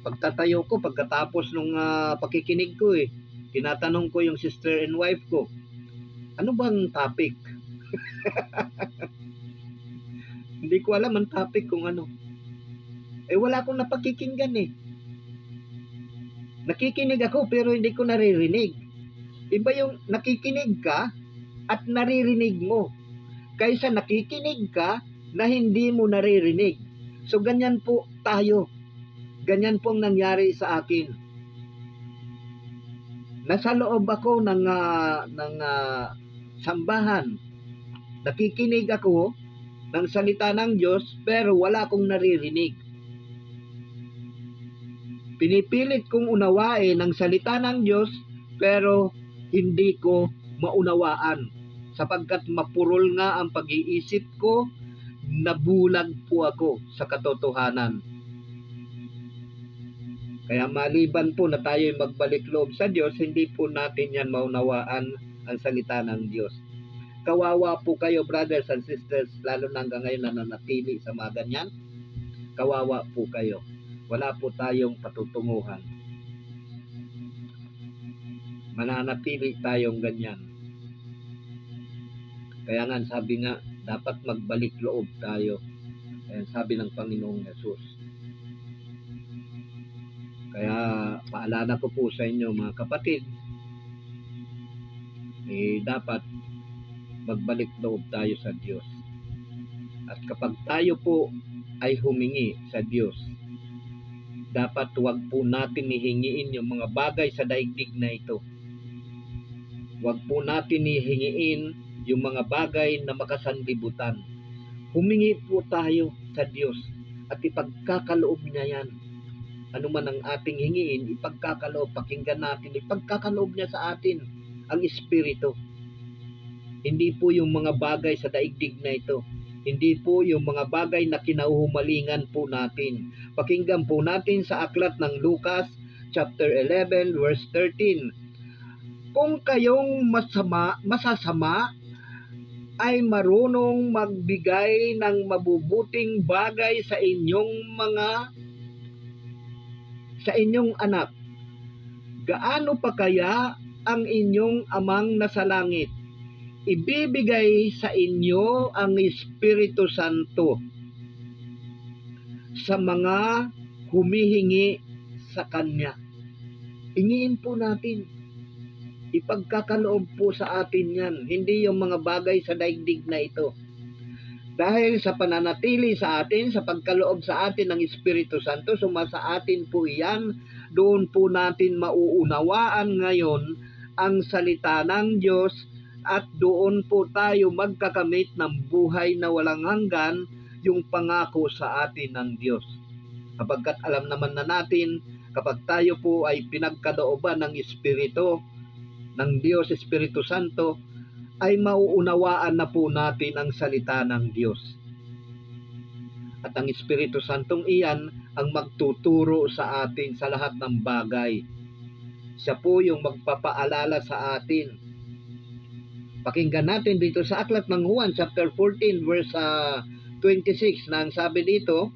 pagtatayo ko, pagkatapos nung pakikinig ko tinatanong ko yung sister and wife ko, ano bang topic? Hindi ko alam ang topic kung ano. Wala akong napakikinggan Nakikinig ako pero hindi ko naririnig. Iba yung nakikinig ka at naririnig mo, kaysa nakikinig ka na hindi mo naririnig. So ganyan po tayo. Ganyan pong nangyari sa akin. Nasa loob ako ng sambahan. Nakikinig ako ng salita ng Diyos pero wala akong naririnig. Pinipilit kong unawain ang salita ng Diyos pero hindi ko maunawaan sapagkat mapurol nga ang pag-iisip ko, nabulag po ako sa katotohanan. Kaya maliban po na tayo'y magbalik loob sa Diyos, hindi po natin yan maunawaan ang salita ng Diyos. Kawawa po kayo, brothers and sisters, lalo na hanggang ngayon na nanatili sa mga ganyan. Kawawa po kayo. Wala po tayong patutunguhan. Mananatili tayong ganyan. Kaya nga sabi nga, dapat magbalik loob tayo. Kaya sabi ng Panginoong Hesus. Kaya paalala ko po sa inyo mga kapatid, dapat magbalik loob tayo sa Diyos. At kapag tayo po ay humingi sa Diyos, dapat huwag po natin ihingiin yung mga bagay sa daigdig na ito. Huwag po natin ihingiin yung mga bagay na makasanlibutan. Humingi po tayo sa Diyos at ipagkakaloob niya yan. Ano man ang ating hingiin, ipagkakaloob, pakinggan natin, ipagkakaloob niya sa atin ang Espiritu. Hindi po yung mga bagay sa daigdig na ito. Hindi po yung mga bagay na kinahumalingan po natin. Pakinggan po natin sa aklat ng Lucas, chapter 11, verse 13. Kung kayong masasama, ay marunong magbigay ng mabubuting bagay sa inyong anak. Gaano pa kaya ang inyong amang nasa langit? Ibibigay sa inyo ang Espiritu Santo sa mga humihingi sa Kanya. Hingiin po natin. Ipagkakaloob po sa atin yan. Hindi yung mga bagay sa daigdig na ito. Dahil sa pananatili sa atin, sa pagkaloob sa atin ng Espiritu Santo, sumasa atin po iyan, doon po natin mauunawaan ngayon ang salita ng Diyos at doon po tayo magkakamit ng buhay na walang hanggan, yung pangako sa atin ng Diyos. Kapagkat alam naman na natin, kapag tayo po ay pinagkalooban ng Espiritu, ng Diyos, Espiritu Santo, ay mauunawaan na po natin ang salita ng Diyos. At ang Espiritu Santong iyan ang magtuturo sa atin sa lahat ng bagay. Siya po yung magpapaalala sa atin. Pakinggan natin dito sa Aklat ng Juan, chapter 14, verse 26, na ang sabi dito,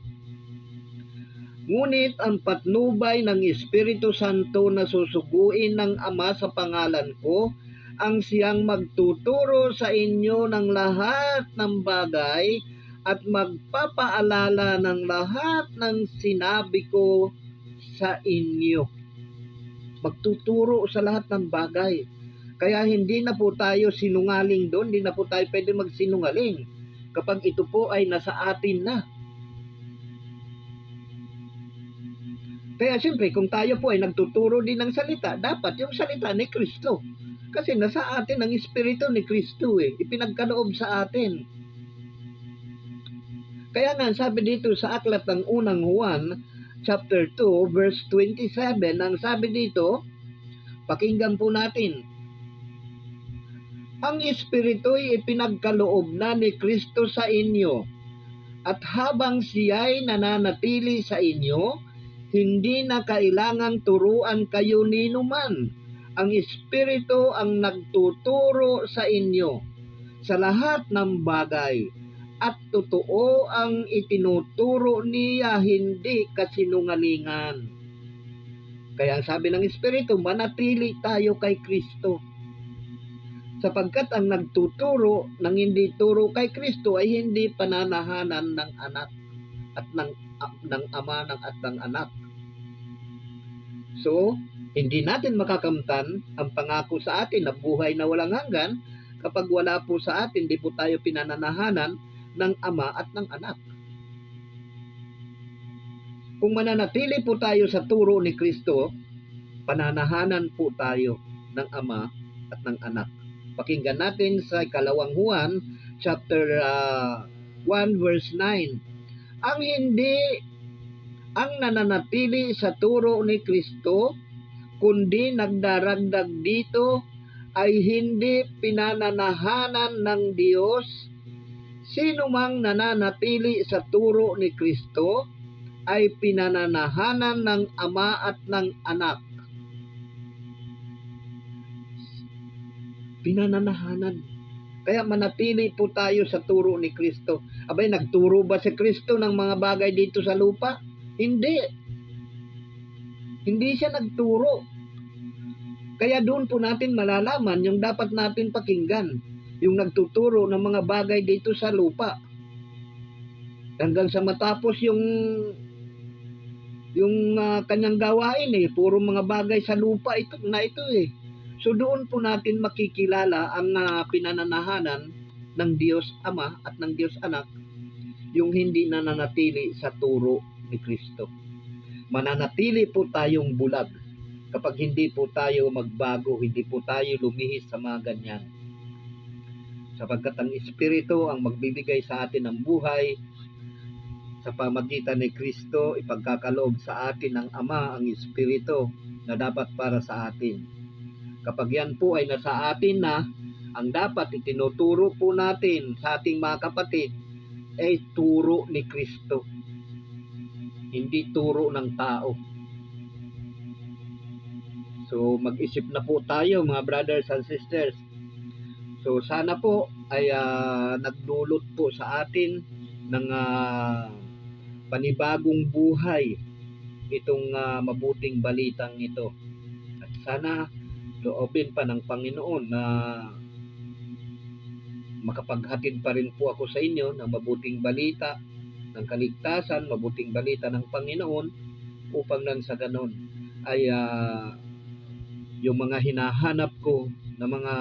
ngunit ang patnubay ng Espiritu Santo na susuguin ng Ama sa pangalan ko, ang siyang magtuturo sa inyo ng lahat ng bagay at magpapaalala ng lahat ng sinabi ko sa inyo. Magtuturo sa lahat ng bagay. Kaya hindi na po tayo sinungaling doon, hindi na po tayo pwede magsinungaling kapag ito po ay nasa atin na. Kaya siyempre, kung tayo po ay nagtuturo din ng salita, dapat yung salita ni Kristo. Kasi nasa atin ang Espiritu ni Kristo ipinagkaloob sa atin. Kaya nga, sabi dito sa Aklat ng unang Juan, chapter 2, verse 27, ang sabi dito, pakinggan po natin, ang Espiritu ay ipinagkaloob na ni Kristo sa inyo, at habang siya'y nananatili sa inyo, hindi na kailangang turuan kayo ni numan. Ang Espiritu ang nagtuturo sa inyo sa lahat ng bagay, at totoo ang itinuturo niya, hindi kasinungalingan. Kaya ang sabi ng Espiritu, manatili tayo kay Kristo. Sapagkat ang nagtuturo ng hindi turo kay Kristo ay hindi pananahanan ng anak at ng ama at ng anak. So, hindi natin makakamtan ang pangako sa atin na buhay na walang hanggan kapag wala po sa atin, di po tayo pinananahanan ng ama at ng anak. Kung mananatili po tayo sa turo ni Kristo, pananahanan po tayo ng ama at ng anak. Pakinggan natin sa ikalawang Juan, chapter 1, verse 9. Ang nananatili sa turo ni Kristo, kundi nagdaragdag dito, ay hindi pinananahanan ng Diyos. Sino mang nananatili sa turo ni Kristo ay pinananahanan ng Ama at ng Anak. Pinananahanan. Kaya manatili po tayo sa turo ni Kristo. Abay, nagturo ba si Kristo ng mga bagay dito sa lupa? Hindi. Hindi siya nagturo. Kaya doon po natin malalaman yung dapat natin pakinggan, yung nagtuturo ng mga bagay dito sa lupa. Hanggang sa matapos yung kanyang gawain puro mga bagay sa lupa ito So doon po natin makikilala ang pinananahanan ng Diyos Ama at ng Diyos Anak, yung hindi nananatili sa turo ni Kristo. Mananatili po tayong bulag kapag hindi po tayo magbago, hindi po tayo lumihis sa mga ganyan. Sapagkat ang Espiritu ang magbibigay sa atin ng buhay, sa pamagitan ni Kristo, ipagkakaloob sa atin ng Ama ang Espiritu na dapat para sa atin. Kapag yan po ay nasa atin na, ang dapat itinuturo po natin sa ating mga kapatid ay turo ni Kristo, hindi turo ng tao. So mag-isip na po tayo mga brothers and sisters. So sana po ay nagdulot po sa atin ng panibagong buhay itong mabuting balitang ito. At sana loobin pa ng Panginoon na makapaghatid pa rin po ako sa inyo ng mabuting balita ng kaligtasan, mabuting balita ng Panginoon, upang nang sa ganon ay yung mga hinahanap ko na mga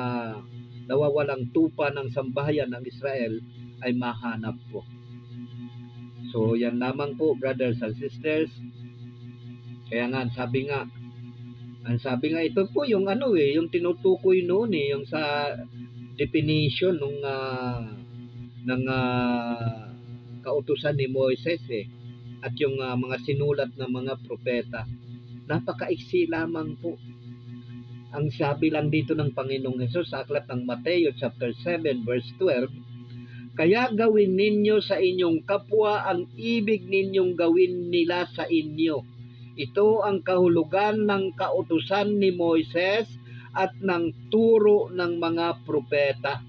nawawalang tupa ng sambahayan ng Israel ay mahanap po. So yan lamang po, brothers and sisters. Kaya nga ang sabi nga ito po yung yung tinutukoy noon yung sa definition ng kautusan ni Moises at yung mga sinulat ng mga propeta. Napakaiksi lamang po. Ang sabi lang dito ng Panginoong Hesus sa aklat ng Mateo chapter 7 verse 12, kaya gawin ninyo sa inyong kapwa ang ibig ninyong gawin nila sa inyo. Ito ang kahulugan ng kautusan ni Moises at ng turo ng mga propeta.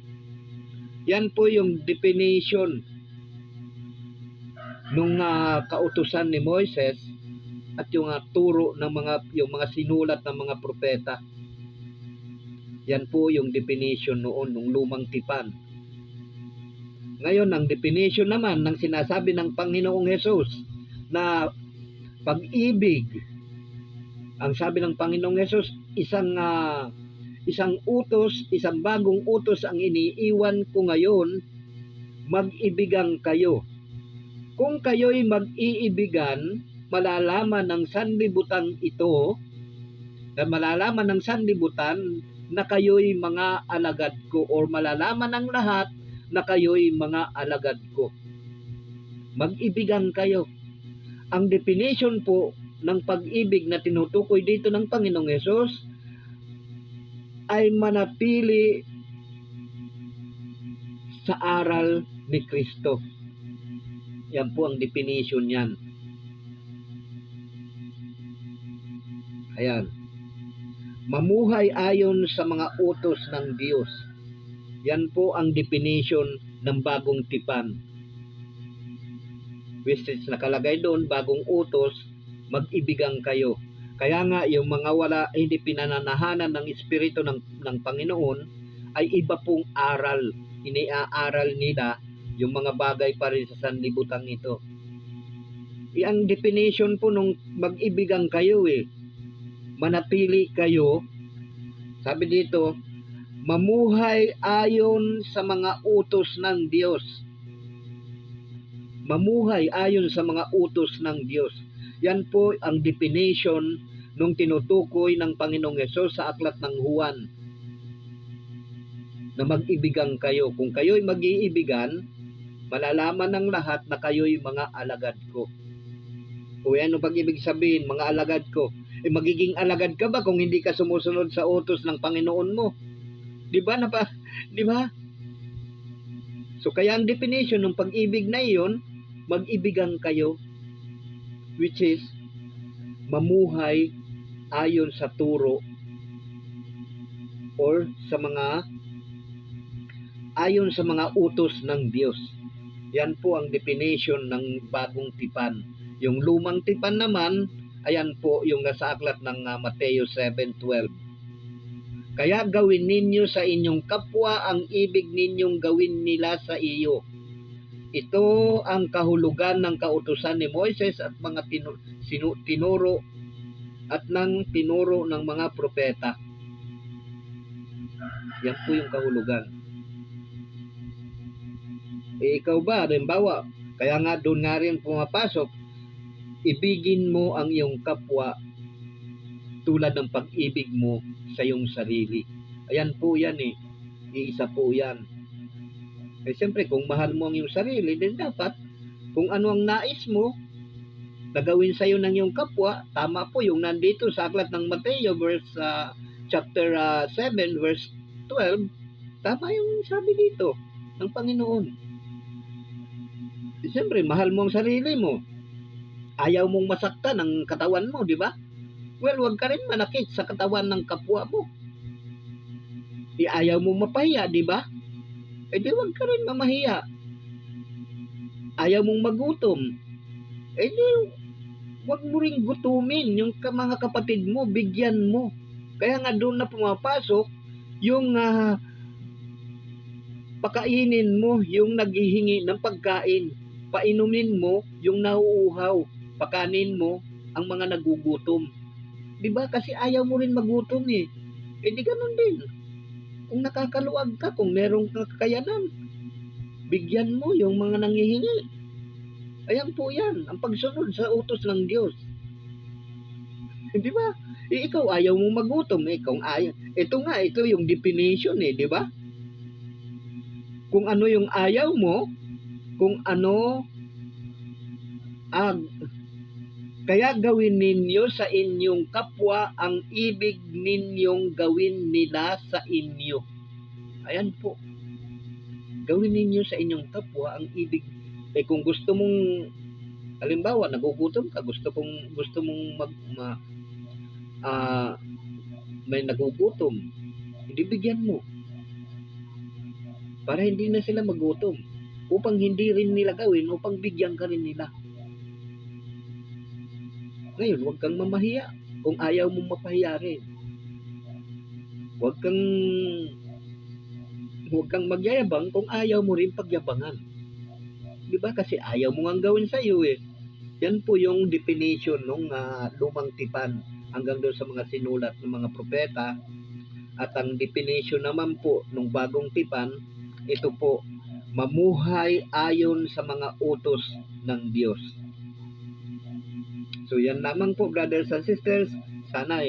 Yan po yung definition nung kautusan ni Moises at yung turo ng yung mga sinulat ng mga propeta. Yan po yung definition noon nung lumang tipan. Ngayon, ang definition naman ng sinasabi ng Panginoong Hesus na pag-ibig, ang sabi ng Panginoong Hesus, isang utos, isang bagong utos ang iniiwan ko ngayon, mag-ibigan kayo. Kung kayo'y mag-iibigan, malalaman ng sanlibutan ito, malalaman ng sanlibutan na kayo'y mga alagad ko, or malalaman ng lahat na kayo'y mga alagad ko. Mag-ibigan kayo. Ang definition po ng pag-ibig na tinutukoy dito ng Panginoong Hesus ay manatili sa aral ni Kristo. Yan po ang definition niyan. Ayan. Mamuhay ayon sa mga utos ng Diyos. Yan po ang definition ng bagong tipan. Which is nakalagay doon, bagong utos, mag-ibigan kayo. Kaya nga yung mga hindi pinananahanan ng Espiritu ng Panginoon ay iba pong aral. Iniaaral nila yung mga bagay pa rin sa sanlibutan ito. Ang definition po nung mag-ibigan kayo manatili kayo, sabi dito, mamuhay ayon sa mga utos ng Diyos. Mamuhay ayon sa mga utos ng Diyos. Yan po ang definition nung tinutukoy ng Panginoong Hesus sa aklat ng Juan na mag-ibigan kayo. Kung kayo'y mag-iibigan, malalaman ng lahat na kayo'y mga alagad ko. O ano pag-ibig sabihin, mga alagad ko? Magiging alagad ka ba kung hindi ka sumusunod sa utos ng Panginoon mo? Di ba? So kaya ang definition ng pag-ibig na iyon, mag-ibigan kayo, which is mamuhay ayon sa turo or ayon sa mga utos ng Diyos. Yan po ang definition ng bagong tipan. Yung lumang tipan naman, ayan po yung nasa aklat ng Mateo 7:12. Kaya gawin ninyo sa inyong kapwa ang ibig ninyong gawin nila sa iyo. Ito ang kahulugan ng kautusan ni Moises at mga tinuro ng mga propeta. Yan po yung kahulugan. Ikaw ba, halimbawa, kaya nga doon nga rin pumapasok, ibigin mo ang iyong kapwa tulad ng pag-ibig mo sa iyong sarili. Ayan po yan Iisa po yan. Siyempre, kung mahal mo ang iyong sarili, din dapat, kung ano ang nais mo, na gawin sa iyo ng iyong kapwa, tama po yung nandito sa aklat ng Mateo, chapter 7, verse 12, tama yung sabi dito ng Panginoon. Siyempre, mahal mo ang sarili mo. Ayaw mong masaktan ang katawan mo, di ba? Well, huwag ka rin manakit sa katawan ng kapwa mo. Ayaw mong mapahiya, di ba? Di huwag ka rin mamahiya. Ayaw mong magutom. Di huwag mo ring gutumin yung mga kapatid mo, bigyan mo. Kaya nga doon na pumapasok yung pakainin mo yung naghihingi ng pagkain. Painumin mo yung nauuhaw. Pakanin mo ang mga nagugutom. Diba? Kasi ayaw mo rin magutom di ganun din. Kung nakakaluwag ka, kung merong kakayanan, Bigyan mo yung mga nanghihingi. Ayan po yan, ang pagsunod sa utos ng Diyos. Di ba? Ikaw ayaw mong magutom, ikaw ayaw. Ito yung definition di ba? Kung ano yung ayaw mo, kung ano kaya gawin ninyo sa inyong kapwa ang ibig ninyong gawin nila sa inyo. Ayan po. Gawin ninyo sa inyong kapwa ang ibig. Kung gusto mong, halimbawa, nagugutom ka, gusto mong may nagugutom, hindi bigyan mo. Para hindi na sila magutom. Upang hindi rin nila gawin, upang bigyan ka rin nila. Ngayon, huwag kang mamahiya kung ayaw mong mapahiya rin. Huwag kang magyayabang kung ayaw mo rin pagyabangan. Di ba? Kasi ayaw mo nga gawin sa iyo Yan po yung definition ng lumang tipan hanggang doon sa mga sinulat ng mga propeta. At ang definition naman po ng bagong tipan, ito po, mamuhay ayon sa mga utos ng Diyos. So yan lamang po, brothers and sisters. Sana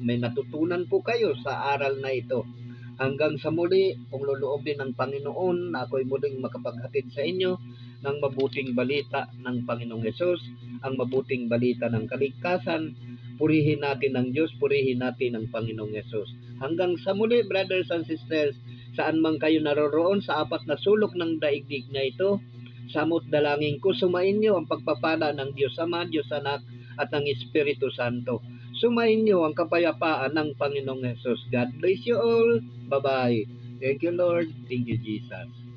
may natutunan po kayo sa aral na ito. Hanggang sa muli, kung loloobin ng Panginoon, na ako'y muling makapaghatid sa inyo ng mabuting balita ng Panginoong Hesus, ang mabuting balita ng kaligtasan. Purihin natin ang Diyos, purihin natin ang Panginoong Hesus. Hanggang sa muli, brothers and sisters, saan man kayo naroroon sa apat na sulok ng daigdig na ito, samot dalangin ko sumainyo ang pagpapala ng Diyos Ama, Diyos Anak, at ng Espiritu Santo. Sumainyo ang kapayapaan ng Panginoong Hesus. God bless you all. Bye-bye. Thank you, Lord. Thank you, Jesus.